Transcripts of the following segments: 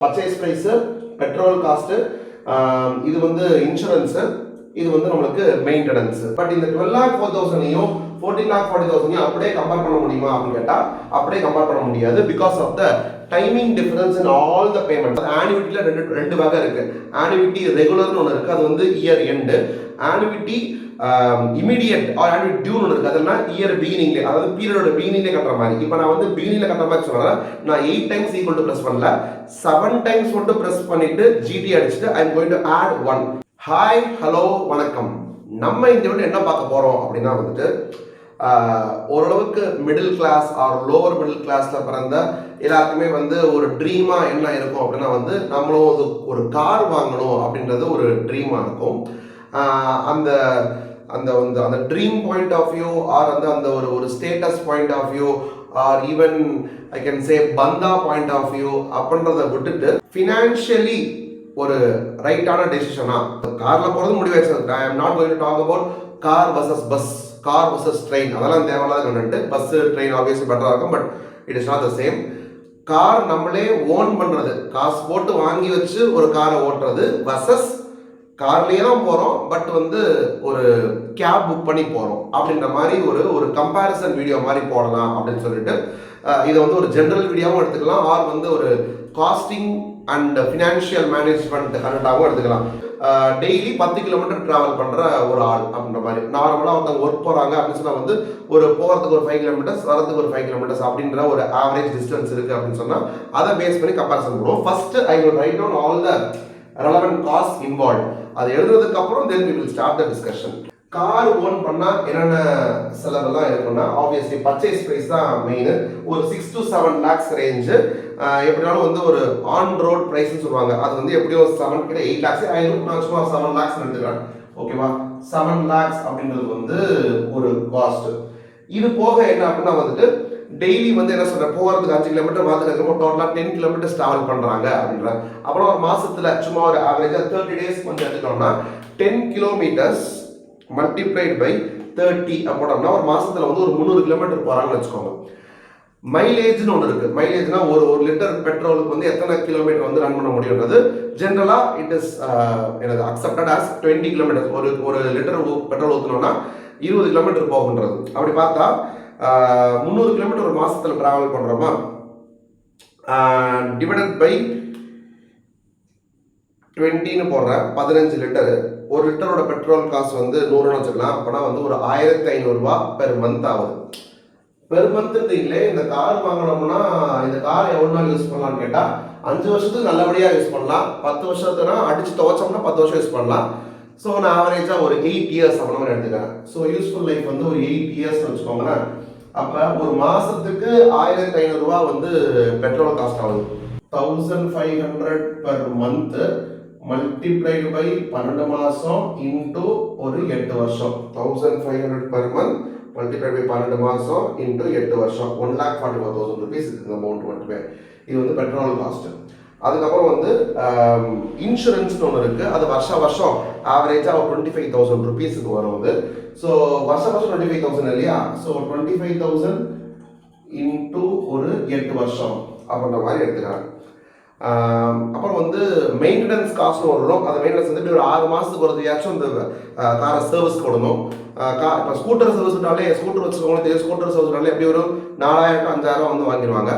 Purchase price, petrol cost, இது வந்து insurance, இது வந்து நம்மளுக்கு மெயின்டெனன்ஸ். பட் இந்த 12,04,000 14,40,000 அப்படியே கம்பேர் பண்ண முடியுமா அப்படின்னு கேட்டா அப்படியே கம்பேர் பண்ண முடியாது. Because of the timing difference in all the payment. ஆனுவிட்டில ரெண்டு வகை இருக்கு. ஆனுவிட்டி ரெகுலர்னு ஒன்று இருக்கு, அது வந்து year end. Annuity immediate or annual டியூன்னு ஒன்று இருக்குது, அதெல்லாம் இயர் பிகினிங்லேயே, அதாவது பீரியடோட பிகினிங்லேயே கட்டுற மாதிரி. இப்போ நான் வந்து பிகினிங்ல கட்டுற மாதிரி சொன்னா நான் 8 டைம்ஸ் ஈக்குவல் டு ப்ரெஸ் பண்ணல, 7 டைம்ஸ் மட்டும் ப்ரெஸ் பண்ணிட்டு ஜிடி அடிச்சுட்டு I am going to add 1. Hi, hello, வணக்கம். நம்ம இந்த வீடியோ என்ன பார்க்க போறோம் அப்படின்னா வந்துட்டு ஓரளவுக்கு middle class or lower middle கிளாஸ்ல பிறந்த எல்லாருக்குமே வந்து ஒரு ட்ரீமா என்ன இருக்கும் அப்படின்னா வந்து நம்மளும் ஒரு கார் வாங்கணும் அப்படின்றது ஒரு ட்ரீமா இருக்கும். அந்த அந்த வந்து அந்த dream point of view or அந்த ஒரு status point of view or even I can say பந்தா பாயிண்ட் ஆஃப் வியூ அப்படின்றத விட்டுட்டு ஃபினான்ஷியலி ஒரு ரைட்டான டெசிஷனா கார்ல போகிறது முடிவாச்சு. I am not going to talk about car versus bus, car versus train, அதெல்லாம் தேவையில்லாத கண்டென்ட். பஸ் ட்ரெயின் ஆப்வியஸ்லி பெட்டராக இருக்கும், but it is not the same. Car நம்மளே ஓன் பண்ணுறது, காசு போட்டு வாங்கி வச்சு ஒரு காரை ஓட்டுறது வர்சஸ் கார்லேயே தான் போகிறோம் பட் வந்து ஒரு கேப் புக் பண்ணி போகிறோம் அப்படின்ற மாதிரி ஒரு கம்பேரிசன் வீடியோ மாதிரி போடலாம் அப்படின்னு சொல்லிட்டு இதை வந்து ஒரு ஜென்ரல் வீடியோவும் எடுத்துக்கலாம், ஆர் வந்து ஒரு காஸ்டிங் அண்ட் ஃபினான்ஷியல் மேனேஜ்மெண்ட் கரெக்டாகவும் எடுத்துக்கலாம். டெய்லி 10 கிலோமீட்டர் ட்ராவல் பண்ணுற ஒரு ஆள் அப்படின்ற மாதிரி நார்மலாக ஒருத்தவங்க ஒர்க் போகிறாங்க அப்படின்னு சொன்னால் வந்து ஒரு போகிறதுக்கு ஒரு 5 கிலோமீட்டர்ஸ், வரதுக்கு ஒரு 5 கிலோமீட்டர்ஸ் அப்படின்ற ஒரு ஆவரேஜ் டிஸ்டன்ஸ் இருக்குது அப்படின்னு சொன்னால் அதை பேஸ் பண்ணி கம்பேரிசன் பண்ணுவோம். First I will write down all the relevant costs involved. அது எழுதுறதுக்கு அப்புறம் then we will start the discussion. Car own பண்ணா என்னென்ன செலவெல்லாம் இருக்குன்னா ஆப்வியஸ்லி பர்ச்சேஸ் பிரைஸ் தான் மெயின். ஒரு 6 to 7 lakhs ரேஞ்சு எப்படினாலும் வந்து ஒரு ஆன் ரோட் பிரைஸ்ன்னு சொல்லுவாங்க, அது வந்து எப்படியோ 7 கிட்ட 8 lakhs ஆயிரும். நான் சும்மா 7 lakhs எடுத்துக்கிறேன், ஓகேவா? 7 lakhs அப்படின்றது வந்து ஒரு காஸ்ட். இது போக என்ன அப்படின்னா வந்துட்டு டெய்லி வந்து என்ன சொல்கிறேன், போகிறதுக்கு 5 கிலோமீட்டர், வரதுக்கு டோட்டலாக 10 கிலோமீட்டர்ஸ் ட்ராவல் பண்ணுறாங்க அப்படின்ற. அப்புறம் ஒரு மாதத்தில் சும்மா ஒரு ஆவரேஜாக 30 days கொஞ்சம் எடுத்துட்டோம்னா 10 கிலோமீட்டர்ஸ் மல்டிப்ளைட் பை 30 அப்படின்னா ஒரு மாதத்தில் வந்து ஒரு 300 கிலோமீட்டர் போகிறாங்கன்னு வச்சுக்கோங்க. மைலேஜ்னு ஒன்று இருக்குது. மைலேஜ்னா ஒரு லிட்டர் பெட்ரோலுக்கு வந்து எத்தனை கிலோமீட்டர் வந்து ரன் பண்ண முடியுன்றது ஜென்ரலாக இட் இஸ் எனது அக்செப்டட் ஆஸ் 20 கிலோமீட்டர்ஸ். ஒரு லிட்டர் பெட்ரோல் ஊற்றினோன்னா 20 கிலோமீட்டர் போகுன்றது. அப்படி பார்த்தா 300 கிலோமீட்டர் ஒரு மாசத்துல டிராவல் பண்றோமா, டிவைடட் பை 20ன்னு போடுறேன், 15 லிட்டர். ஒரு லிட்டரோட பெட்ரோல் காசு வந்து 100 வச்சுக்கலாம். அப்போனா வந்து ஒரு 1,500 ரூபாய் பெர் மந்த் ஆகுது. பெர் மந்த்ன்றீங்களே, இந்த கார் வாங்கினோம்னா இந்த கார் எவ்வளோ நாள் யூஸ் பண்ணலாம்னு கேட்டால் 5 வருஷத்துக்கு நல்லபடியாக யூஸ் பண்ணலாம். 10 வருஷத்துனா அடிச்சு துவச்சோம்னா 10 வருஷம் யூஸ் பண்ணலாம். ஸோ நான் ஆவரேஜாக ஒரு 8 years அப்படி மாதிரி எடுத்துக்கிறேன். ஸோ யூஸ்ஃபுல் லைஃப் வந்து ஒரு 8 years வச்சுக்கோங்களேன். அப்போ ஒரு மாதத்துக்கு 1,500 ரூபாய் வந்து பெட்ரோல் காஸ்ட் ஆகுது. 1,500 பெர் மந்த்து மல்டிப்ளைடு பை 12 மாதம் இன்டூ ஒரு 8 வருஷம். 1,500 பெர் மந்த் மல்டிப்ளைடு பை 12 மாதம் இன்டூ 8 வருஷம். 1,44,000 rupees இருக்குது அமௌண்ட் மட்டுமே. இது வந்து பெட்ரோல் காஸ்ட்டு. அதுக்கப்புறம் வந்து இன்சூரன்ஸ்னு ஒன்று இருக்குது, அது வருஷம் ஆவரேஜாக 25,000 rupeesக்கு வரும். ஸோ வருஷம் 25,000 இல்லையா? ஸோ 25,000 இன்டூ ஒரு 8 வருஷம் அப்படின்ற மாதிரி எடுத்துக்கிறேன். அப்புறம் வந்து மெயின்டெனன்ஸ் காஸ்ட்னு வரும். அந்த மெயின்டெனன்ஸ் வந்து இப்படி ஒரு 6 மாதத்துக்கு ஒருத்தையாச்சும் இந்த காரை சர்வீஸ் கொடுக்கணும். இப்போ ஸ்கூட்டர் சர்வீஸ் விட்டாலே, ஸ்கூட்டர் வச்சுக்கோங்களேன் தெரியும், ஸ்கூட்டர் சர்வீஸ் விட்டாலே எப்படி ஒரு 4,000 5,000 வந்து வாங்கிடுவாங்க.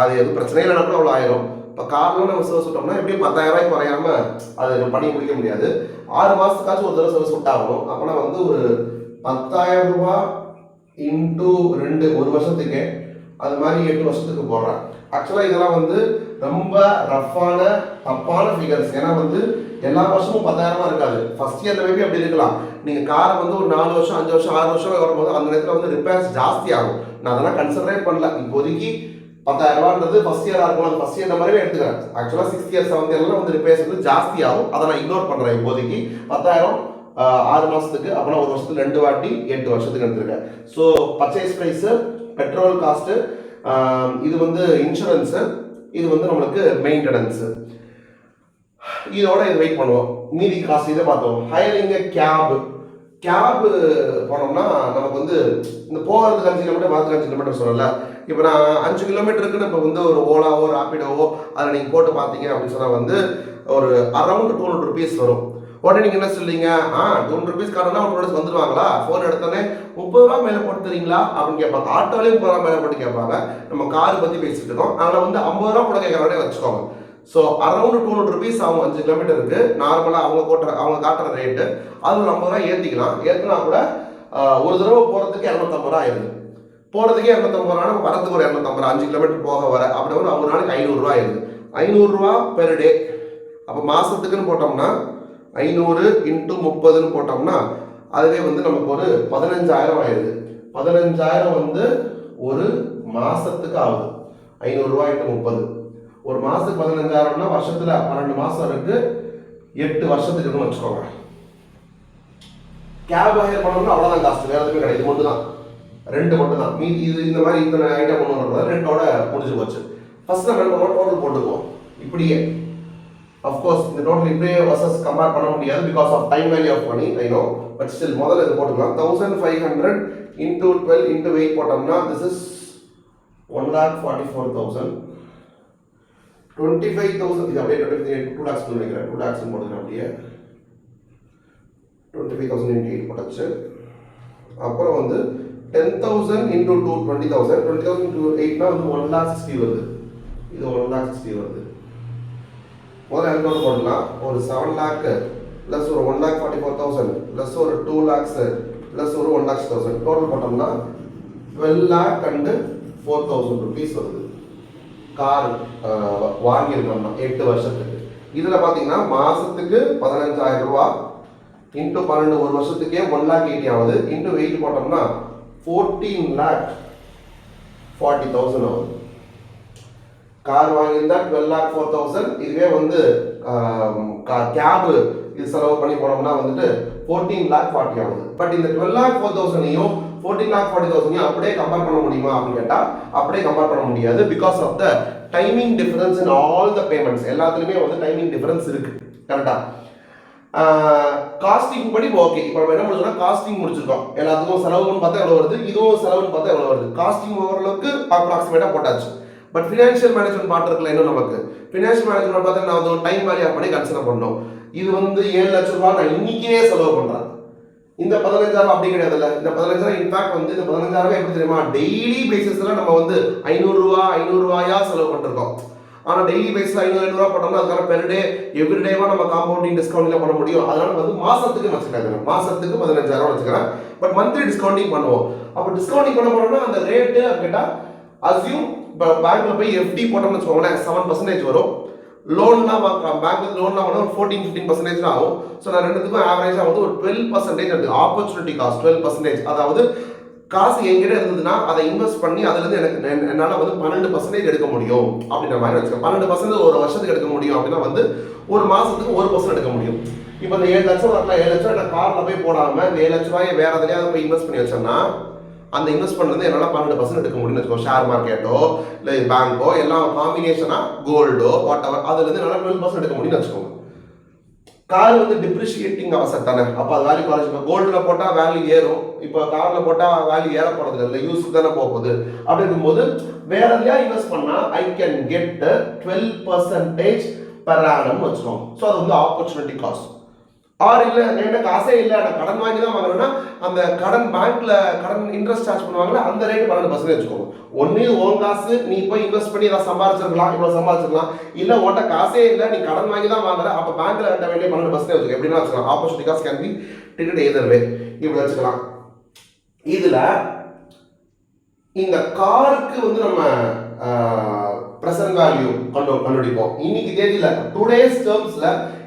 அது எதுவும் பிரச்சனை இல்லைனா கூட அவ்வளோ ஆயிரும். இப்போ காரில் நம்ம சர்வீஸ் விட்டோம்னா எப்படியும் 10,000 ரூபாய்க்கு குறையாம அது பண்ணி முடிக்க முடியாது. 6 மாதத்துக்காச்சும் ஒரு தடவை சர்வீஸ் விட்டாகணும். அப்போனா வந்து ஒரு 10,000 ரூபாய் இன்டூ 2 ஒரு வருஷத்துக்கே, அது மாதிரி 8 வருஷத்துக்கு போடுறேன். ஆக்சுவலாக இதெல்லாம் வந்து ரொம்ப ரஃப்பான தப்பான ஃபிகர்ஸ். ஏன்னா வந்து எல்லா வருஷமும் 10,000 இருக்காது. ஃபர்ஸ்ட் இயர்ல மேபி அப்படி இருக்கலாம். நீங்கள் காரை வந்து ஒரு 4 வருஷம் 5 வருஷம் 6 வருஷம் வரும்போது அந்த நேரத்தில் வந்து ரிப்பேர்ஸ் ஜாஸ்தி ஆகும். நான் அதெல்லாம் கன்சிடரே பண்ணல. இப்போதைக்கு 10,000 ரூபான்றது ஃபர்ஸ்ட் இயராக இருக்கும், அது ஃபர்ஸ்ட் இயர் இந்த மாதிரியே எடுத்துக்கிறேன். ஆக்சுவலாக 6th year 7th year வந்து ரிப்பேர்ஸ் வந்து ஜாஸ்தி ஆகும். அதை நான் இக்னோர் பண்ணுறேன். இப்போதைக்கு 10,000 6 மாதத்துக்கு, அப்புறம் ஒரு வருஷத்துக்கு 2 வாட்டி 8 வருஷத்துக்கு எடுத்துருக்கேன். So purchase price, petrol cost, இது வந்து இன்சூரன்ஸு, இது வந்து நம்மளுக்கு மெயின்டெனன்ஸு. இதோட இது வெயிட் பண்ணுவோம். மீதி காசு இதை பார்த்தோம். ஹையரிங் கேப், கேப் போனோம்னா நமக்கு வந்து இந்த போகிறதுக்கு 5 கிலோமீட்டர் வரதுக்கு 5 கிலோமீட்டர் சொல்லல. இப்போ நான் 5 கிலோமீட்டருக்குன்னு இப்போ வந்து ஒரு ஓலாவோ ராப்பிடோவோ அதில் நீங்கள் போட்டு பார்த்தீங்க அப்படின்னு சொன்னால் வந்து ஒரு அரௌண்ட் 200 rupees வரும். உடனே நீங்கள் என்ன சொல்றீங்க, 200 rupees காரணம்னா ஒரு வந்துடுவாங்களா, ஃபோன் எடுத்தோன்னே 30 ரூபா மேலே போட்டு தரீங்களா அப்படின்னு கேட்பாங்க. ஆட்டோலையும் 30 ரூபா மேலே போட்டு கேட்பாங்க. நம்ம கார் பற்றி பேசிட்டு இருக்கோம், அதில் வந்து 50 ரூபா கூட கேட்கறவனே வச்சுக்கோங்க. ஸோ அரௌண்ட் 200 rupees ஆகும் 5 கிலோமீட்டருக்கு. நார்மலாக அவங்க காட்டுற ரேட்டு அது ஒரு 50 ரூபா ஏற்றிக்கலாம். ஏற்றினா கூட ஒரு தடவை போகிறதுக்கு 250 ரூபா ஆயிடுது. போகிறதுக்கே 250 ரூபா, வரதுக்கு ஒரு 250 ரூபா, 5 கிலோமீட்டர் போக வர அப்படி ஒரு நாளைக்கு 500 ரூபா ஆயிடுது. 500 ரூபா பெர் டே. அப்போ மாதத்துக்குன்னு போட்டோம்னா 500 × 30ன்னு போட்டோம்னா அதுவே வந்து நமக்கு ஒரு 15,000 ஆயிடுது. 15,000 வந்து ஒரு மாசத்துக்கு ஆகுது. 500 ரூபாய் × 30 ஒரு மாசத்துக்கு 15,000னா வருஷத்துல 12 மாசம் இருக்கு, 8 வருஷத்துக்கு வச்சுக்கோங்க. கேப் ஹையர் பண்ணோம்னா அவ்வளோதான் காஸ்ட், வேற எதுவுமே கிடையாது. இது மட்டும் தான், ரெண்டு மட்டும் தான். மீதி இது இந்த மாதிரி இத்தனை ஐட்டம் கொண்டு வரது ரெண்டோட முடிஞ்சு போச்சு. ஃபர்ஸ்ட் நம்ம என்ன டோட்டல் போட்டுக்குவோம் இப்படியே. அஃப்கோர்ஸ் இந்த டோட்டல் இப்படியே வர்சஸ் கம்பேர் பண்ண முடியாது because of time value of money, I know. But still முதல்ல இது போட்டுக்கலாம். 1500 × 12 × 8 போட்டோம்னா திஸ் இஸ் 1,44,000. 25,000 இது அப்படியே 2 lakhs நினைக்கிறேன். 2 lakhs போடுறேன் அப்படியே. 25,000 × 8 போட்டாச்சு. அப்புறம் வந்து 10,000 × 2 20,000. 20,000 × 8னா வந்து 1,60,000 வருது. இது 1,60,000 வருது. முதல்ல எவ்வளோ போடலாம், ஒரு 7 lakh ப்ளஸ் ஒரு 1,44,000 ப்ளஸ் ஒரு 2 lakhs ப்ளஸ் ஒரு 1,00,000 டோட்டல் போட்டோம்னா 12 lakh and 4,000 rupees வருது. கார் வாங்கியிருந்தோம்னா 8 வருஷத்துக்கு. இதில் பார்த்தீங்கன்னா மாதத்துக்கு 15,000 ரூபா இன்ட்டு 12 ஒரு வருஷத்துக்கே 1,80,000 ஆகுது. இன்ட்டு 8 போட்டோம்னா 14,40,000 ஆகுது. கார் வாங்கியிருந்தா 12,04,000. இதுவே வந்து கேபு இது செலவு பண்ணி போனோம்னா வந்துட்டு 14,40,000 ஆகுது. பட் இந்த 12,04,000ஐயும் 14,40,000ஐயும் அப்படியே கம்பேர் பண்ண முடியுமா அப்படின்னு கேட்டால் அப்படியே கம்பேர் பண்ண முடியாது. Because of the timing difference in all the payments. எல்லாத்துலேயுமே வந்து டைமிங் டிஃபரன்ஸ் இருக்கு. கரெக்டா? காஸ்டிங் படி ஓகே. இப்போ நம்ம என்ன முடிச்சோம்னா காஸ்டிங் முடிச்சிருக்கோம். எல்லாத்துக்கும் செலவுன்னு பார்த்தா எவ்வளோ வருது, இதுவும் செலவுன்னு பார்த்தா எவ்வளோ வருது. காஸ்டிங் ஓரளவுக்கு அப்ராக்சிமேட்டாக போட்டாச்சு. பட் ஃபினான்ஷியல் மேனேஜ்மெண்ட் பார்த்துருக்கல இன்னும் நமக்கு. ஃபினான்ஷியல் மேனேஜ்மெண்ட் பார்த்தா நான் வந்து டைம் வேல்யூ பண்ணி கன்சிடர் பண்ணோம். இது வந்து 7 லட்ச ரூபா நான் இன்னைக்கே செலவு பண்ணுறேன். இந்த 15,000 அப்படி கிடையாதுல்ல. இந்த 15,000 இன்ஃபேக்ட் வந்து இந்த 15,000 எப்படி தெரியுமா, டெய்லி பேசிஸ்ல நம்ம வந்து 500 ரூபாயா செலவு பண்ணிருக்கோம். ஆனால் டெய்லி பேஸில் 500 ரூபா போட்டோம்னா அதுக்கான பெர் டே எவ்ரி டேவா நம்ம காம்பவுண்டிங் டிஸ்கவுண்ட்ல பண்ண முடியும். அதனால வந்து மாசத்துக்கு வச்சுக்கிறேன், மாசத்துக்கு 15,000 வச்சுக்கிறேன். பட் மந்த்லி டிஸ்கவுண்டிங் பண்ணுவோம். அப்போ டிஸ்கவுண்டிங் பண்ண போனோம்னா அந்த ரேட்டு கேட்டால் அசியூம் இப்போ பேங்க்ல போய் எஃப்டி போட்டோம்னு வச்சுக்கோங்களேன் 7% வரும். லோன்னா பேங்க்ல லோன்னா ஒரு 14-15% ஆகும். ஸோ நான் ரெண்டுத்துக்கும் ஆவரேஜாக வந்து ஒரு 12% எடுத்து ஆப்பர்ச்சுனிட்டி காஸ்ட் 12%. அதாவது காசு என்கிட்ட இருந்ததுன்னா அதை இன்வெஸ்ட் பண்ணி அதுலேருந்து எனக்கு என்னால் வந்து 12% எடுக்க முடியும் அப்படின்ற மாதிரி வச்சுக்கோங்க. 12% ஒரு வருஷத்துக்கு எடுக்க முடியும் அப்படின்னா வந்து ஒரு மாதத்துக்கு 1% எடுக்க முடியும். இப்போ இந்த 7 லட்சம் வரலாம், 7 லட்சம் நான் காரில் போய் போடாமல் இந்த 7 லட்ச ரூபாயை வேற எதுலையாவது போய் இன்வெஸ்ட் பண்ணி வச்சோம்னா அந்த இன்வெஸ்ட்மெண்ட் வந்து என்னால் 12% எடுக்க முடியும்னு வச்சுக்கோ. ஷேர் மார்க்கெட்டோ இல்லை பேங்கோ எல்லாம் காம்பினேஷனாக கோல்டோ வாட் எவர் அதுலேருந்து என்னால் 12% எடுக்க முடியும்னு வச்சுக்கோங்க. கார் வந்து டிப்ரிஷியேட்டிங் அவசரம் தானே. அப்போ அது வேல்யூ காலேஜ் இப்போ கோல்டில் போட்டால் வேல்யூ ஏறும், இப்போ காரில் போட்டால் வேல்யூ ஏற போகிறது இல்லை, யூஸ் தானே போகுது. அப்படி இருக்கும்போது வேற எதையா இன்வெஸ்ட் பண்ணால் I can get 12% per annum வச்சுக்கோங்க. ஸோ அது வந்து ஆப்பர்ச்சுனிட்டி காஸ்ட். ஆர் இல்லை என்கிட்ட காசே இல்லை நான் கடன் வாங்கி தான் வாங்குறேன்னா அந்த கடன் பேங்க்ல கடன் இன்ட்ரெஸ்ட் சார்ஜ் பண்ணுவாங்களா அந்த ரேட் 12% வச்சுக்கோங்க. ஒன்று உன் காசு நீ போய் இன்வெஸ்ட் பண்ணி ஏதாவது சம்பாதிச்சிருக்கலாம், இவ்வளோ சம்பாதிச்சிருக்கலாம். இல்லை உன்ட்ட காசே இல்லை நீ கடன் வாங்கி தான் வாங்குற, அப்போ பேங்க்ல கட்ட வேண்டிய 12% வச்சுக்கோ. எப்படின்னா வச்சுக்கலாம் opportunity cost can be ticket either way இப்படி வச்சுக்கலாம். இதில் இந்த காருக்கு வந்து நம்ம பிரசன்ட் வேல்யூ கண்டுபிடிப்போம். இன்னைக்கு தேதியில டுடேஸ் டேர்ம்ஸ்ல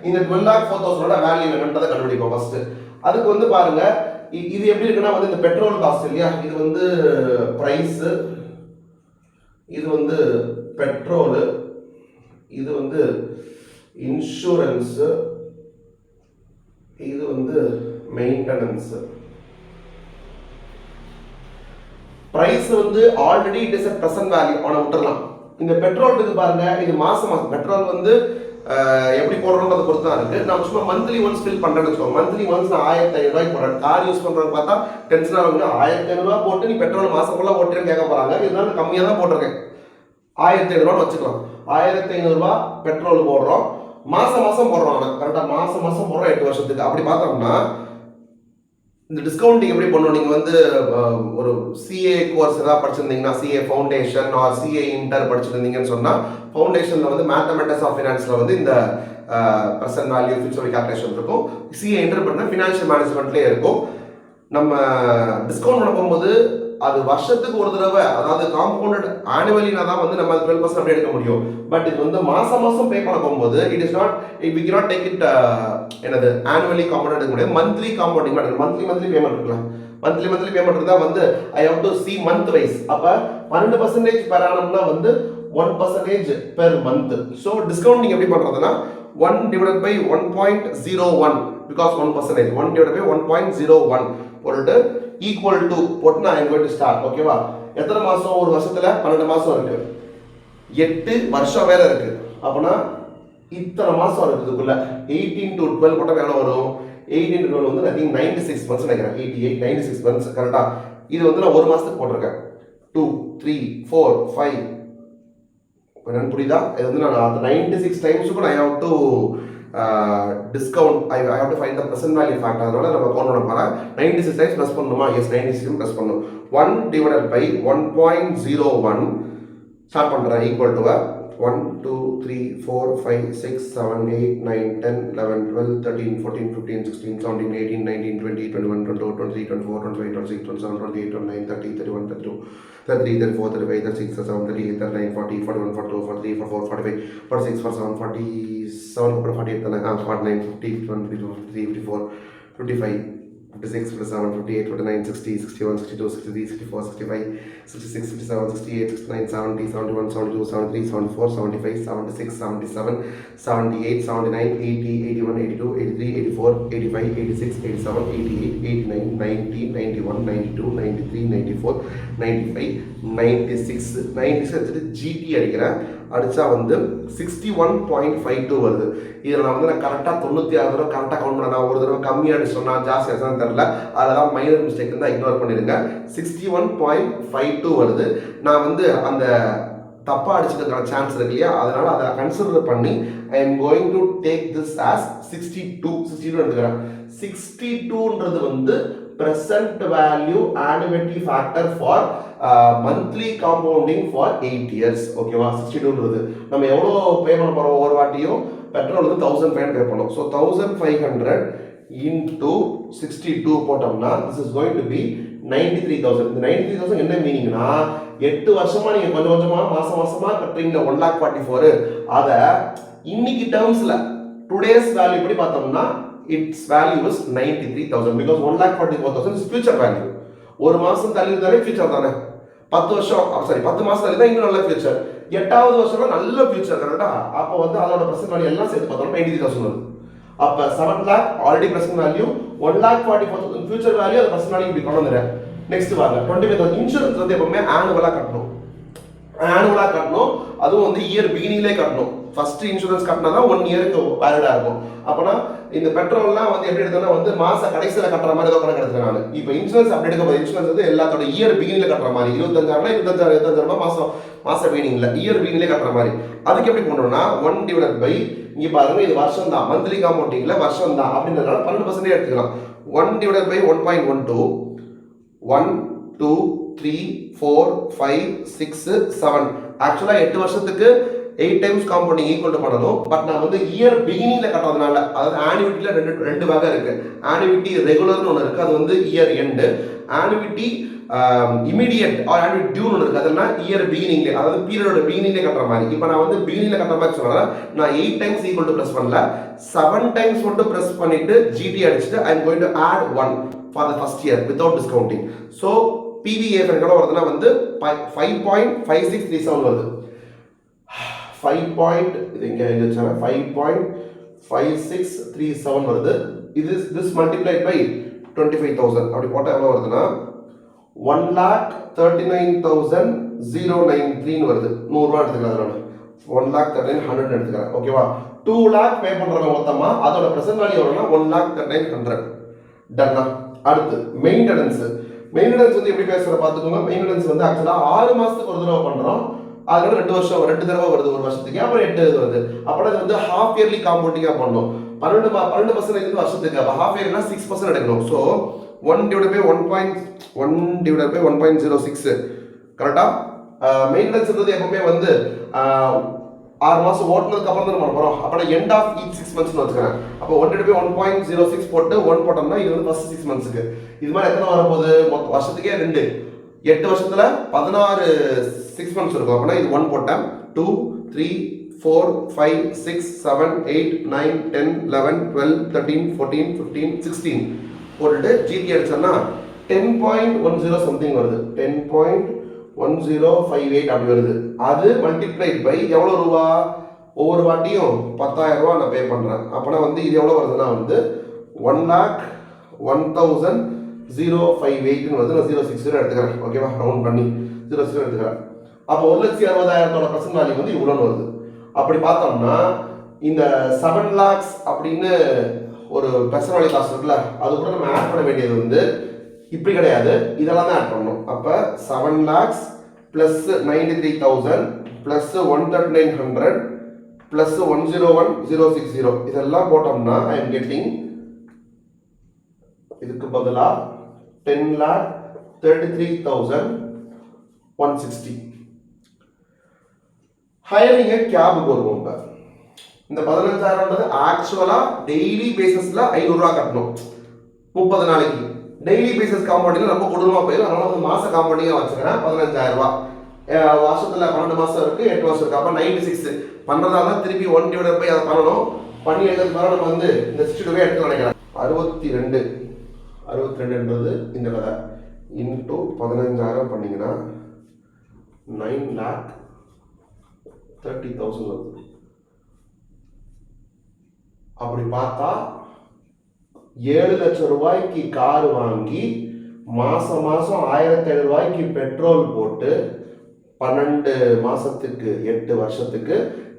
இந்த 12,04,000 வேல்யூ என்னன்றதை கண்டுபிடிப்போம் ஃபர்ஸ்ட். அதுக்கு வந்து பாருங்க இது எப்படி இருக்குன்னா வந்து இந்த பெட்ரோல் காஸ்ட் இல்லையா, இது வந்து பிரைஸ், இது வந்து பெட்ரோல், இது வந்து இன்சூரன்ஸ், இது வந்து மெயின்டெனன்ஸ். பிரைஸ் வந்து already it is a present value அவனை விட்டுறலாம். இந்த பெட்ரோல் இருக்கு பாருங்க, இது மாசம் பெட்ரோல் வந்து எப்படி போடுறோன்றதை பொறுத்து தான் இருக்கு. நான் சும்மா மந்த்லி ஒன்ஸ் ஃபில் பண்றேன்னு வச்சுக்கோங்க. மந்த்லி ஒன்ஸ் நான் 1500 போடுறேன். கார் யூஸ் பண்றேன்னு பார்த்தா டென்ஷன் ஆகுங்க. 1500 போட்டு நீ பெட்ரோல் மாசம் ஃபுல்லா ஓட்டுறேன்னு கேட்க போறாங்க. இதனால கம்மியாக தான் போட்டிருக்கேன். 1500 வச்சுக்கலாம். 1500 பெட்ரோல் போடுறோம். மாசம் மாசம் போடுறோம். ஆனால் கரெக்டாக மாசம் மாசம் போடுறோம் 8 வருஷத்துக்கு. அப்படி பார்த்தோம்னா இந்த டிஸ்கவுண்டிங் எப்படி பண்ணுவோம்? நீங்கள் வந்து ஒரு சிஏ கோர்ஸ் ஏதாவது படிச்சிருந்தீங்கன்னா, CA foundation or CA inter படிச்சிருந்தீங்கன்னு சொன்னால், ஃபவுண்டேஷனில் வந்து மேத்தமெட்டிக்ஸ் ஆஃப் ஃபினான்ஸில் வந்து இந்த ப்ரெசன்ட் வேல்யூ ஃபியூச்சர் கால்குலேஷன் இருக்கும். சிஏ இன்டர் பண்ணால் ஃபினான்ஷியல் மேனேஜ்மெண்ட்லேயே இருக்கும். நம்ம டிஸ்கவுண்ட் பண்ண போகும்போது அது வருஷத்துக்கு ஒரு தடவை, அதாவது காம்பவுண்டட் ஆனுவலினா தான் வந்து நம்ம 12% அப்படி எடுக்க முடியும். பட் இது வந்து மாசம் மாசம் பே பண்ண போகும்போது it is not, we cannot take it என்னது ஆனுவலி காம்பவுண்ட் எடுக்க முடியாது. மந்த்லி காம்பவுண்டிங் எடுக்கணும். மந்த்லி பேமெண்ட் இருக்கலாம். மந்த்லி பேமெண்ட் இருந்தால் வந்து I have to see month wise. அப்போ 12% பெர் ஆனம்னா வந்து 1% பெர் மந்த். ஸோ டிஸ்கவுண்டிங் எப்படி பண்ணுறதுன்னா 1/1.01 பிகாஸ் 1%, 1/1.01 போட்டு ஈக்குவல் டு போட்டு நான் ஐம் கோயிங் டு ஸ்டார்ட். ஓகேவா? எத்தனை மாதம்? ஒரு வருஷத்தில் 12 மாதம் இருக்கு, 8 வருஷம் வேற இருக்கு. அப்போனா இத்தனை மாதம் இருக்குதுக்குள்ள 18 to 12 போட்டால் எவ்வளோ வரும்? 18 to 12 வந்து ஐ திங்க் 96 months நினைக்கிறேன். 88, 96 months கரெக்டா? இது வந்து நான் ஒரு மாதத்துக்கு போட்டிருக்கேன். 2, 3, 4, 5. என்னன்னு புரியுதா? இது வந்து நான் 96 டைம்ஸுக்கும் நான் have to discount. I have to find the present value fact. அதனால நம்ம கவுண்ட் பண்ண போகிறேன். 96 டைம்ஸ் ப்ளஸ் பண்ணணுமா? எஸ், 96 ப்ளஸ் பண்ணணும். 1/1.01 ஸ்டார்ட் பண்ணுறேன். ஈக்குவல் டு 1, 2, 3, 4, 5, 6, 7, 8, 9, 10, 11, 12, 13, 14, 15, 16, 17, 18, 19, 20, 21, 22, 23, 24, 25, 26, 27, 28, 29, 30, 31, 32, 33, 34, 35, 36, 37, 38, 39, 40, 41, 42, 43, 44, 45, 46, 47, 47, 48, 49, 50, 51, 52, 53, 54, 55, 56, 57, 58, 59, 60, 61, 62, 63, 64, 65, 66, 67, 68, 69, 70, 71, 72, 73, 74, 75, 76, 77, 78, 79, 80, 81, 82, 83, 84, 85, 86, 87, 88, 89, 90, 91, 92, 93, 94, 95, 96, 96 வச்சுட்டு GT அடிக்கிறேன். அடித்தா வந்து 61.52 வருது. இதில் நான் வந்து நான் கரெக்டாக 96 தடவை கரெக்டாக கவுண்ட் பண்ண. நான் ஒரு தடவை கம்மியாக அடிச்சோன்னா ஜாஸ்தி அடிச்சான்னு தெரில. அதெல்லாம் மைனர் மிஸ்டேக் இருந்தால் இக்னோர் பண்ணிடுங்க. 61.52 வருது. நான் வந்து அந்த தப்பாக அடிச்சுக்கிறதுக்கான சான்ஸ் இருக்கு இல்லையா? அதனால அதை கன்சிடர் பண்ணி ஐ am going to take this as 62 எடுத்துக்கிறேன். 62ன்றது வந்து present value annuity factor for monthly compounding for 8 years. ஓகேவா? 62ன்றது நம்ம எவ்வளோ பே பண்ண போகிறோம்? ஒவ்வொரு வாட்டியும் பெட்ரோல் வந்து 1500 பே பண்ணோம். ஸோ 1500 into 62 போட்டோம்னா this is going to be 93,000. இந்த 93,000 என்ன மீனிங்னா 8 வருஷமா நீங்கள் கொஞ்சம் கொஞ்சமாக மாசமா கட்டுறீங்க 1,44,000. அதை இன்னைக்கு டேர்ம்ஸில் டுடேஸ் வேல்யூ எப்படி பார்த்தோம்னா its value is 93,000 because 1,44,000 is future value. ஒரு மாசம் தள்ளி இருந்தாலே ஃபியூச்சர் தானே. 10 வருஷம் சாரி 10 மாசம் தள்ளி தான் இன்னும் நல்ல ஃபியூச்சர். 8வது வருஷம் நல்ல ஃபியூச்சர் கரெக்டா? அப்போ வந்து அதோட பிரசன்ட் வேல்யூ எல்லாம் சேர்த்து பார்த்தோம்னா 93,000 வருது. அப்ப 7 lakh already present value, 1,44,000 future value, அது பிரசன்ட் வேல்யூ இப்படி கொண்டு வந்துடுறேன். நெக்ஸ்ட் வாங்க 25,000. இன்சூரன்ஸ் வந்து எப்பவுமே ஆனுவலா கட்டணும். அதுவும் வந்து இயர் பிகினிங்லேயே கட்டணும். ஃபர்ஸ்ட் இன்சூரன்ஸ் கட்டினா தான் 1 இயருக்கு வேலிடா இருக்கும். அப்போனா இந்த பெட்ரோல்லாம் வந்து எப்படி எடுத்தோம்னா வந்து மாச கடைசியில் கட்டுற மாதிரி ஏதோ கணக்கு எடுத்துக்கிறேன் நான். இப்போ இன்சூரன்ஸ் அப்படி எடுக்க போது இன்சூரன்ஸ் வந்து எல்லாத்தோட இயர் பிகினிங்ல கட்டுற மாதிரி 25,000 மாச பிகினிங்ல இயர் பிகினிங்லே கட்டுற மாதிரி. அதுக்கு எப்படி பண்ணணும்னா 1/, இங்க பாருங்க இது வருஷம் தான், மந்த்லி காம்பவுண்டிங்ல வருஷம் தான் அப்படின்றதுனால 12% எடுத்துக்கலாம். 1/1.12 1, 2, 3, 4, 5, 6, 7. ஆக்சுவலா 8 வருஷத்துக்கு 8 டைம்ஸ் காம்பவுண்டிங் ஈக்குவல் டு பண்ணணும். பட் நான் வந்து இயர் பிகினிங்ல கட்டுறதுனால, அதாவது ஆனுவிட்டில ரெண்டு வகை இருக்கு. ஆனுவிட்டி ரெகுலர்னு ஒன்று இருக்கு, அது வந்து year end. Annuity immediate or annuity டியூன்னு ஒன்று இருக்கு, அதெல்லாம் இயர் பிகினிங்ல, அதாவது பீரியடோட பிகினிங்ல கட்டுற மாதிரி. இப்போ நான் வந்து பிகினிங்ல கட்டுற மாதிரி சொன்னா நான் 8 டைம்ஸ் ஈக்குவல் டு பிரஸ் பண்ணல, 7 டைம்ஸ் மட்டும் பிரஸ் பண்ணிட்டு GT அடிச்சுட்டு I am going to add 1 for the first year without discounting. So PVA எவ்வளோ வருதுன்னா வந்து 5.5637 வருது. 5.5637 வருது. இது this multiplied by 25,000 அப்படி போட்டால் எவ்வளோ வருதுன்னா 1,39,093 வருது. 100 ரூபா எடுத்துக்கலாம். 1,39,100 எடுத்துக்கிறேன். ஓகேவா? 2 lakh பே பண்றவங்க மொத்தமா அதோட பிரசன்ட் வேல்யூ எவ்வளவுனா 1,39,100. டன்னா. அடுத்து மெயின்டெனன்ஸ். மெயின்டெனன்ஸ் வந்து எப்படி பேசுற பாத்துக்கோங்க. மெயின்டெனன்ஸ் வந்து ஆக்சுவலா 6 மாசத்துக்கு ஒரு தடவை பண்றோம். அதோட 2 தடவை வருது ஒரு வருஷத்துக்கு. அப்புறம் 8 வருது. அப்போ அது வந்து ஹாஃப் இயர்லி காம்பவுண்டிங்கா பண்ணணும். 12% வருஷத்துக்கு. அப்ப ஹாஃப் இயர்னா 6% எடுக்கணும். ஸோ 1/1.06 கரெக்டா? மெயின்டெனன்ஸ்ன்றது எப்பவுமே வந்து 6 மாசம் ஓட்டுனதுக்கு அப்புறம் தான் பண்ண போறோம். அப்ப எண்ட் ஆஃப் ஈச் 6 மந்த்ஸ்னு வச்சுக்கிறேன். அப்போ 1/1.06 போட்டு 1 போட்டோம்னா இது வந்து ஃபர்ஸ்ட் 6 மந்த்ஸ்க்கு. இது மாதிரி எத்தனை வரப்போகுது? மொத்த வருஷத்துக்கே 2. 8 வருஷத்துல 16 6 மந்த்ஸ் இருக்கும். அப்படின்னா இது 1 போட்டேன். 2 3 4 5 6 7 8 9 10 11 12 13 14 15 16 போட்டுட்டு ஜிடி அடிச்சோம்னா 10.10 சம்திங் வருது. 10.1058 அப்படி வருது. அது மல்டிப்ளைட் பை எவ்வளவு ரூபா? ஒவ்வொரு வாட்டியும் 10,000 ரூபா நான் பே பண்றேன். அப்பனா வந்து இது எவ்வளவு வருதுன்னா வந்து 1,01,058 வருது. நான் 060 எடுத்துக்கிறேன். ஓகேவா? ரவுண்ட் பண்ணி 060 எடுத்துக்கிறேன். அப்போ 1,60,000 பிரசன்ட் வேல்யூ வந்து இவ்வளவு வருது. அப்படி பார்த்தோம்னா இந்த 7 lakhs அப்படின்னு ஒரு பிரசன்ட் வேல்யூ காஸ்ட் இருக்குல்ல, அது கூட நம்ம ஆட் பண்ண வேண்டியது வந்து இப்படி கிடையாது, இதெல்லாம் தான் ஆட் பண்ணணும். அப்ப 7 lakhs plus 93,000 plus 139,100 plus 101,060 இதெல்லாம் போட்டோம்னா ஐ எம் கெட்டிங் இதுக்கு பதிலா 10,33,160. ஹையரிங் கேபுக்கு வருவோம். இந்த 15,000 ஆக்சுவலா டெய்லி பேசிஸ்ல 500 ரூபா கட்டணும் 30 நாளைக்கு. டெய்லி பேசிஸ் காம்பவுண்டிங் ரொம்ப கொடூரமா போயிடும். அதனால வந்து மாச காம்பவுண்டிங்கா வச்சுக்கிறேன் 15,000 ரூபாய். வருஷத்துல 12 மாசம் இருக்கு, 8 வருஷம் இருக்கு. அப்ப 96 பண்றதால திருப்பி 1/by அதை பண்ணணும். பண்ணி எடுத்தது மேல நம்ம வந்து இந்த 62 எடுத்து நினைக்கிறேன். 62ன்றது இந்த கதை இன்டூ 15,000 பண்ணீங்கன்னா 9,30,000 வருது. அப்படி பார்த்தா 7 லட்சம் ரூபாய்க்கு கார் வாங்கி மாசம் 1,500 ரூபாய்க்கு பெட்ரோல் போட்டு 12 மாசத்துக்கு 8 வருஷத்துக்கு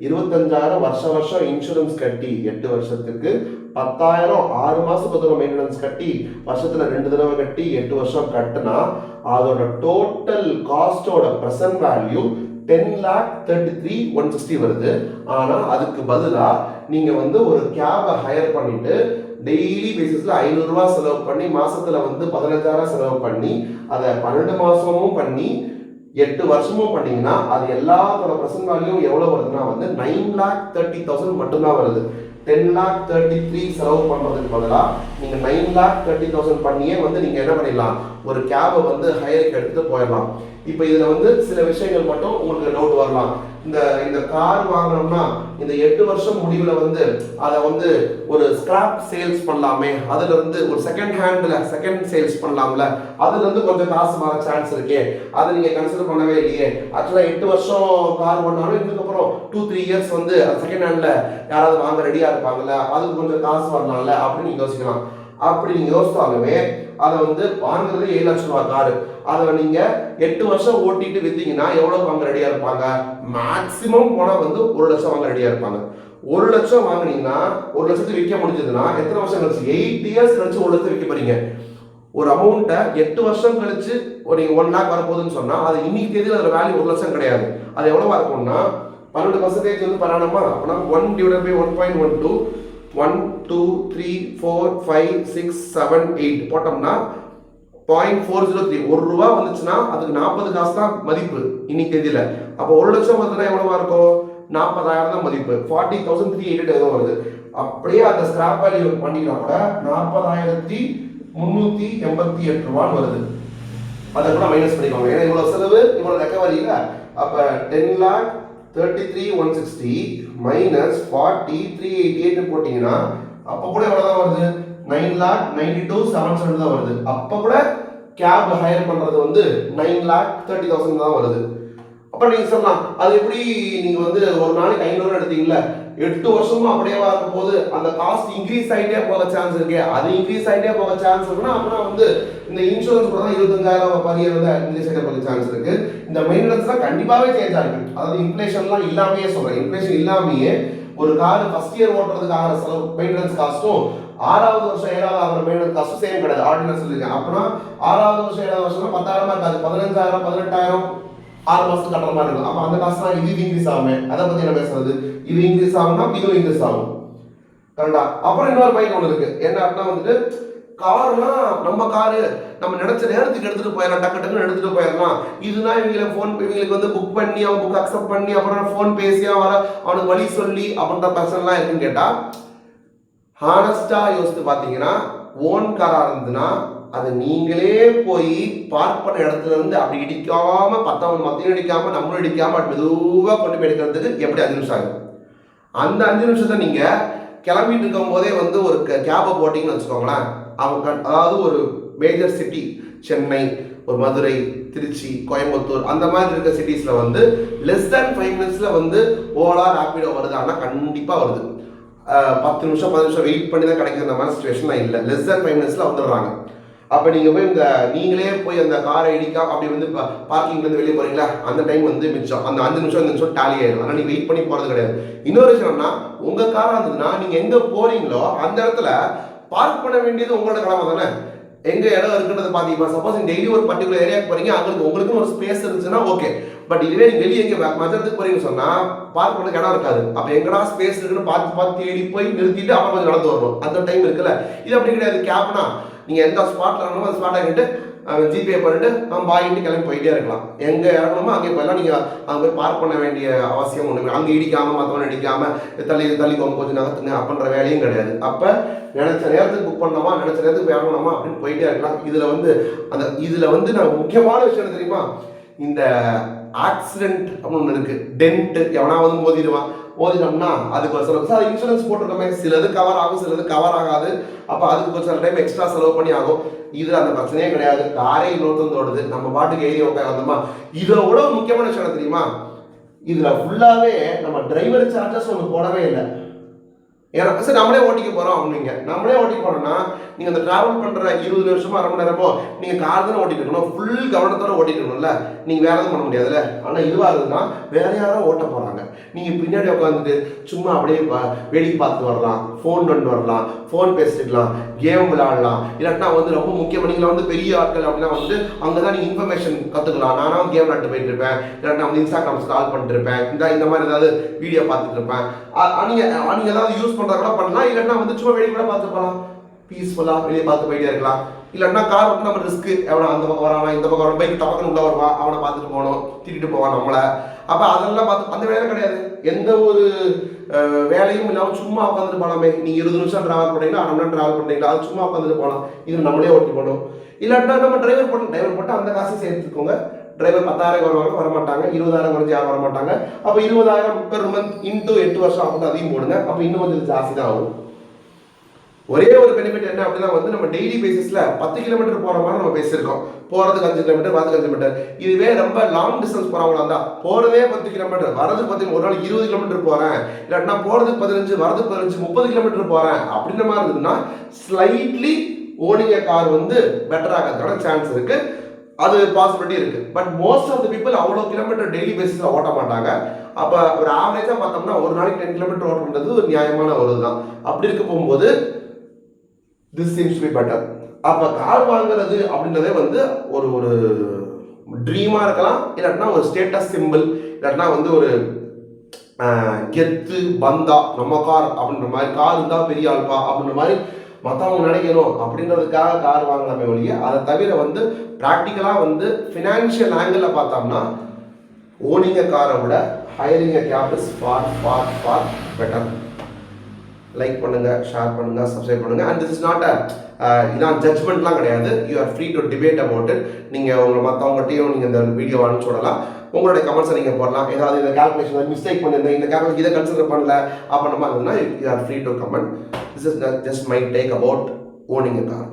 25,000 வருஷம் இன்சூரன்ஸ் கட்டி 8 வருஷத்துக்கு 10,000 6 மாசத்துக்கு மெயின்டெனன்ஸ் கட்டி வருஷத்துல 2 தடவை கட்டி 8 வருஷம் கட்டினா அதோட டோட்டல் காஸ்டோட பிரசன்ட் வேல்யூ 10,33,160 வருது. ஆனா அதுக்கு பதிலா நீங்க வந்து ஒரு கேபை ஹையர் பண்ணிட்டு டெய்லி பேசிஸ்ல 500 ரூபாய் செலவு பண்ணி மாசத்துல வந்து 15,000 செலவு பண்ணி அதை 12 மாசமும் பண்ணி 8 வருஷமும் பண்ணீங்கன்னா அது எல்லாத்தோட பிரசன்ட் வேல்யூ எவ்வளவு வருதுன்னா வந்து 9,30,000 மட்டும்தான் வருது. 10,33 செலவு பண்றதுக்கு பதிலா நீங்க 9,30,000 பண்ணியே வந்து நீங்க என்ன பண்ணிடலாம், ஒரு கேபை வந்து ஹையருக்கு எடுத்து போயிடலாம். இப்போ இதுல வந்து சில விஷயங்கள் மட்டும் உங்களுக்கு டவுட் வரலாம். இந்த கார் வாங்கணும்னா இந்த 8 வருஷம் முடிவுல வந்து அதை வந்து ஒரு ஸ்கிராப் சேல்ஸ் பண்ணலாமே, அதுல இருந்து ஒரு செகண்ட் சேல்ஸ் பண்ணலாம்ல, அதுல இருந்து கொஞ்சம் காசு மாற சான்ஸ் இருக்கே, அதை நீங்க கன்சிடர் பண்ணவே இல்லையே. ஆக்சுவலா 8 வருஷம் கார் பண்ணாலும் இதுக்கப்புறம் 2-3 இயர்ஸ் வந்து செகண்ட் ஹேண்ட்ல யாராவது வாங்க ரெடியா இருப்பாங்கல்ல, அதுக்கு கொஞ்சம் காசு வரலாம்ல அப்படின்னு நீங்க யோசிக்கலாம். அப்படி நீங்க யோசித்தாலுமே அதை வந்து வாங்குறது 7 லட்சம் ரூபாய் காரு, அதை நீங்க 8 வருஷம் ஓட்டிட்டு வித்தீங்கன்னா எவ்வளவு வாங்க ரெடியா இருப்பாங்க? மேக்சிமம் போனா வந்து 1 லட்சம் வாங்க ரெடியா இருப்பாங்க. 1 லட்சம் வாங்கினீங்கன்னா 1 லட்சத்துக்கு விற்க முடிஞ்சதுன்னா எத்தனை வருஷம் கழிச்சு? 8 இயர்ஸ் கழிச்சு 1 லட்சம் விற்க போறீங்க. ஒரு அமௌண்ட்டை 8 வருஷம் கழிச்சு நீங்க 1 lakh வரப்போகுதுன்னு சொன்னா அது இன்னைக்கு தேதியில் அதோட வேல்யூ 1 லட்சம் கிடையாது. அது எவ்வளவா இருக்கும்னா 12% வந்து பண்ணணுமா? அப்படின்னா 1/1.12 1 2 3 4 5 6 7 8 போட்டோம்னா 0.403 ₹1 வந்துச்சுன்னா அதுக்கு 40 காசு தான் மதிப்பு இன்னைக்கு தேதியில. அப்போ 1 லட்சம் வருதுன்னா எவ்வளவா இருக்கும்? 40,000 தான் மதிப்பு. 40,388 ஏதோ வருது. அப்படியே அந்த ஸ்கிராப் வேல்யூ பண்ணினா கூட 40,388 வருது. அதை கூட மைனஸ் பண்ணிக்கோங்க. ஏன்னா இவ்வளவு செலவு இவ்வளவு ரெக்கவரி இல்ல. அப்ப 10,33,160 மைனஸ் 40,388 போட்டீங்கன்னா அப்ப கூட எவ்வளவுதான் வருது? 9,92,700 தான் வருது. அப்ப கூட கேப் ஹையர் பண்றது வந்து 9,30,000 தான் வருது. அப்ப நீங்க சொல்லலாம் அது எப்படி நீங்க வந்து ஒரு நாளைக்கு 500 எடுத்தீங்கல்ல, 8 வருஷமா அப்படியே இருக்கும் போது அந்த காஸ்ட் இன்க்ரீஸ் ஆகிட்டே போக சான்ஸ் இருக்கு. அது இன்க்ரீஸ் ஆகிட்டே போக சான்ஸ் இருக்குன்னா அப்புறம் வந்து இந்த இன்சூரன்ஸ் கூட தான் 25,000 பரியர் வந்து இன்க்ரீஸ் ஆகிட்டே போக சான்ஸ் இருக்கு. இந்த மெயின்டெனன்ஸ் தான் கண்டிப்பாவே சேஞ்ச் ஆகும். அதாவது இன்ஃபிளேஷன்லாம் இல்லாமையே சொல்றேன், இன்ஃபிளேஷன் இல்லாமையே ஒரு கார் ஃபர்ஸ்ட் இயர் ஓட்டுறதுக்கு ஆகிற செலவு மெயின்டெனன்ஸ் காஸ்ட்டும் 6வது வருஷம் 7வது ஆகிற மெயின்டெனன்ஸ் காஸ்ட்டும் சேம் கிடையாது. ஆர்டினன்ஸ் சொல்லியிருக்கேன். அப்படின்னா 6வது வருஷம் 7வது வருஷம் 10,000 இருக்காது, 15,000 18,000 6 மாசத்துக்கு கட்டுற மாதிரி இருக்கும். அப்ப அந்த காசு தான் இது இன்க்ரீஸ் ஆகுமே. அதை பத்தி என்ன பேசுறது? இது இன்க்ரீஸ் ஆகும்னா இதுவும் இன்க்ரீஸ் ஆகும். கரெக்டா? அப்புறம் இன்னொரு பாயிண்ட் ஒன்று இருக்கு. என்ன அப்படின்னா வந்துட்டு கார்னா நம்ம காரு நம்ம நினைச்ச நேரத்துக்கு எடுத்துட்டு போயிடலாம், டக்கு டக்குன்னு எடுத்துட்டு போயிடலாம். இதுனா இவங்களுக்கு வந்து புக் பண்ணி அவன் புக் அக்செப்ட் பண்ணி அப்புறம் ஃபோன் பேசி அவனுக்கு வழி சொல்லி அப்படின்ற பிரச்சனைலாம் இருக்குன்னு கேட்டா, ஹானஸ்டா யோசித்து பார்த்தீங்கன்னா ஓன் காரா இருந்ததுன்னா அது நீங்களே போய் பார்க் பண்ண இடத்துல இருந்து அப்படி இடிக்காம மத்தையும் இடிக்காம நம்மளும் இடிக்காம அப்படி மெதுவாக கொண்டு போய் எடுக்கிறதுக்கு எப்படி 5 நிமிஷம் ஆகும்? அந்த 5 நிமிஷத்தை நீங்க கிளம்பிட்டு இருக்கும் போதே வந்து ஒரு கேபை போட்டிங்கன்னு வச்சுக்கோங்களேன். அவங்க அதாவது ஒரு மேஜர் சிட்டி சென்னை, ஒரு மதுரை, திருச்சி, கோயம்புத்தூர் அந்த மாதிரி இருக்க சிட்டிஸ்ல வந்து லெஸ் தேன் 5 மினிட்ஸ்ல வந்து ஓலா ராபிடோ வருது. ஆனால் கண்டிப்பா வருது. 10 நிமிஷம் 15 நிமிஷம் வெயிட் பண்ணி தான் கிடைக்கிற மாதிரி சுச்சுவேஷன்லாம் இல்லை. லெஸ் தேன் 5 மினிட்ஸ்ல வந்துடுறாங்க. அப்போ நீங்கள் போய் நீங்களே போய் அந்த காரை இடிக்கா அப்படி வந்து பார்க்கிங்லேருந்து வெளியே போறீங்களா, அந்த டைம் வந்து மிச்சம். அந்த 5 நிமிஷம் டாலி ஆயிடும். ஆனால் நீங்கள் வெயிட் பண்ணி போகிறது கிடையாது. இன்னொரு விஷயம்னா உங்கள் காராக இருந்ததுன்னா நீங்கள் எங்கே போறீங்களோ அந்த இடத்துல பார்க் பண்ண வேண்டியது உங்களோட கடமை தானே. எங்க இடம் இருக்குன்றது பாத்தீங்கன்னா சப்போஸ் டெய்லி ஒரு பர்டிகுலர் ஏரியாவுக்கு போறீங்க, உங்களுக்கு ஒரு ஸ்பேஸ் இருந்துச்சுன்னா ஓகே. பட் இதுவே நீங்க வெளியே எங்க மதுரத்துக்கு போறீங்கன்னு சொன்னா பார்க் பண்ண இடம் இருக்காது. அப்ப எங்கடா ஸ்பேஸ் இருக்குன்னு பார்த்து தேடி போய் நிறுத்திட்டு அப்புறம் கொஞ்சம் நடந்து வரணும். அந்த டைம் இருக்குல்ல. இது அப்படி கிடையாது. கேப்னா நீங்க எந்த ஸ்பாட்ல இருக்கணுமோ அந்த ஸ்பாட் ஆகிட்டு ஜிபே பண்ணிட்டு பாயிட்டு கிளம்பி போயிட்டே இருக்கலாம். எங்க இறங்கணுமோ அங்கே போயெல்லாம் நீங்க அங்கே போய் பார்க் பண்ண வேண்டிய அவசியம் ஒண்ணுமே. அங்கே இடிக்காம மற்றவங்க இடிக்காம தள்ளி கொஞ்சம் நகர்த்துங்க அப்படின்ற வேலையும் கிடையாது. அப்ப நினைச்ச நேரத்துக்கு புக் பண்ணோமா, நினைச்ச நேரத்துக்கு இறங்கணுமா அப்படின்னு போயிட்டே இருக்கலாம். இதுல வந்து நான் முக்கியமான விஷயம் தெரியுமா, இந்த ஆக்சிடென்ட் அப்படின்னு ஒன்று இருக்கு. டென்ட் எவனாவது மோதிட்டோம்னா அதுக்கு ஒரு செலவு. சார் இன்சூரன்ஸ் போட்டிருக்கோமே, சிலது கவர் ஆகும், சிலது கவர் ஆகாது. அப்போ அதுக்கு ஒரு சில டைம் எக்ஸ்ட்ரா செலவு பண்ணி ஆகும். இது அந்த பிரச்சனையே கிடையாது. காரே இன்னொருத்தோடுது, நம்ம பாட்டுக்கு ஏறி உட்காந்தோமா. இதை விட முக்கியமான விஷயம் தெரியுமா, இதுல ஃபுல்லாவே நம்ம டிரைவர் சார்ஜஸ் ஒன்று போடவே இல்லை. ஏன்னா சார் நம்மளே ஓட்டிக்க போறோம் அப்படிங்க. நம்மளே ஓட்டிக்க போறோம்னா நீங்க அந்த டிராவல் பண்ற 20 நிமிஷமோ 1/2 மணி நேரமோ நீங்க கார் தானே ஓட்டிட்டு இருக்கணும். ஃபுல் கவனத்தோட ஓட்டிட்டு இருக்கணும்ல. நீங்க வேற எதுவும் பண்ண முடியாதுல்ல. ஆனா இதுவா இருந்ததுன்னா வேற யாரோ ஓட்ட போறாங்க. நீங்க பின்னாடி உட்காந்துட்டு சும்மா அப்படியே வேடிக்கை பார்த்து வரலாம், ஃபோன் கொண்டு வரலாம், ஃபோன் பேசிக்கலாம், கேம் விளையாடலாம். இல்லாட்டினா வந்து ரொம்ப முக்கியமாக நீங்கள வந்து பெரிய ஆட்கள் அப்படின்னா வந்து அங்கதான் நீங்க இன்ஃபர்மேஷன் கத்துக்கலாம். நானும் கேம் விளையாட்டு போயிட்டு இருப்பேன், இல்லாட்டினா வந்து இன்ஸ்டாகிராம் கால் பண்ணிட்டு இருப்பேன், இந்த மாதிரி ஏதாவது வீடியோ பார்த்துட்டு இருப்பேன். நீங்க ஏதாவது யூஸ் பண்றத கூட பண்ணலாம். இல்லைன்னா வந்து சும்மா வெளியே கூட பார்த்து போகலாம், பீஸ்ஃபுல்லா வெளியே பார்த்து போயிட்டே இருக்கலாம். இல்லைன்னா கார் வந்து நம்ம ரிஸ்க் எவனா அந்த பக்கம் வரானா இந்த பக்கம் வர பைக் டபக்குன்னு உள்ள வருவான், அவனை பார்த்துட்டு போகணும், திட்டிட்டு போவான் நம்மளை. அப்ப அதெல்லாம் பார்த்து அந்த வேலை கிடையாது. எந்த ஒரு வேலையும் இல்லாமல் சும்மா உட்காந்துட்டு போகலாமே. நீங்க 20 நிமிஷம் டிராவல் பண்ணீங்களா, 1/2 மணி நேரம் டிராவல் பண்ணீங்களா, அது சும்மா உட்காந்துட்டு போகலாம். இது நம்மளே ஓட்டி போகணும். இல்லாட்டா நம்ம டிரைவர் போட்டு அந்த காசு சேர்த்துக்கோங்க. டிரைவர் 10,000 வருவாங்க, வரமாட்டாங்க. 20,000 குறைஞ்சி யாரும் வரமாட்டாங்க. அப்போ 20,000 பெர் மந்த் இன்டூ 8 வருஷம் அப்போ அதையும் போடுங்க. அப்போ இன்னும் கொஞ்சம் ஜாஸ்தி தான் ஆகும். ஒரே ஒரு பெனிஃபிட் என்ன அப்படின்னா வந்து நம்ம டெய்லி பேசிஸ்ல 10 கிலோமீட்டர் போற மாதிரி நம்ம பேசியிருக்கோம். போறதுக்கு 5 கிலோமீட்டர், வரதுக்கு 5 கிலோமீட்டர். இதுவே ரொம்ப லாங் டிஸ்டன்ஸ் போறவங்களா இருந்தா போறதே 10 கிலோமீட்டர், வரதுக்கு 10, ஒரு நாள் 20 கிலோமீட்டர் போறேன், இல்லாட்டினா போறதுக்கு 15, வரதுக்கு 15, 30 கிலோமீட்டர் போறேன் அப்படின்ற மாதிரி இருந்ததுன்னா ஸ்லைட்லி ஓனிங் கார் வந்து பெட்டர் ஆகிறதுக்கான சான்ஸ் இருக்கு. அது பாசிபிலிட்டி இருக்கு. But most of the people அவ்வளோ கிலோமீட்டர் டெய்லி பேசிஸ்ல ஓட்ட மாட்டாங்க. அப்ப ஒரு ஆவரேஜா பார்த்தோம்னா ஒரு நாளைக்கு 10 கிலோமீட்டர் ஓட்டுறது ஒரு நியாயமான ஒரு தான். அப்படி இருக்க போகும்போது this seems to be better. அப்ப கார் வாங்குறது அப்படின்றதே வந்து ஒரு ஒரு ட்ரீமா இருக்கலாம், இல்லாட்டினா ஒரு ஸ்டேட்டஸ் சிம்பிள், இல்லாட்டினா வந்து ஒரு கெத்து பந்தா நம்ம கார் அப்படின்ற மாதிரி, கார் இருந்தா பெரிய ஆள்பா அப்படின்ற மாதிரி மற்றவங்க நினைக்கணும் அப்படின்றதுக்காக கார் வாங்கலாமே ஒழிய, அதை தவிர வந்து ப்ராக்டிக்கலா வந்து ஃபினான்ஷியல் ஆங்கிள் பார்த்தோம்னா ஓனிங் அ காரை விட hiring a cab is far better. Like பண்ணுங்க, ஷேர் பண்ணுங்க, சப்ஸ்கிரைப் பண்ணுங்க. அண்ட் திஸ் இஸ் நாட் இதான் ஜட்ஜ்மெண்ட்லாம் கிடையாது. You are free to debate about it. நீங்கள் உங்களை மற்றவங்ககிட்டையும் நீங்கள் இந்த வீடியோ அனுப்பிச்சு விடலாம். உங்களுடைய கமெண்ட்ஸை நீங்கள் போடலாம். ஏதாவது இந்த கால்குலேஷன் மிஸ்டேக் பண்ணியிருந்தேன், இந்த கால்குலேஷன் இதை கன்சிடர் பண்ணல அப்படின்ற மாதிரி இருந்ததுன்னா you are free to comment. This is just my take about owning a car.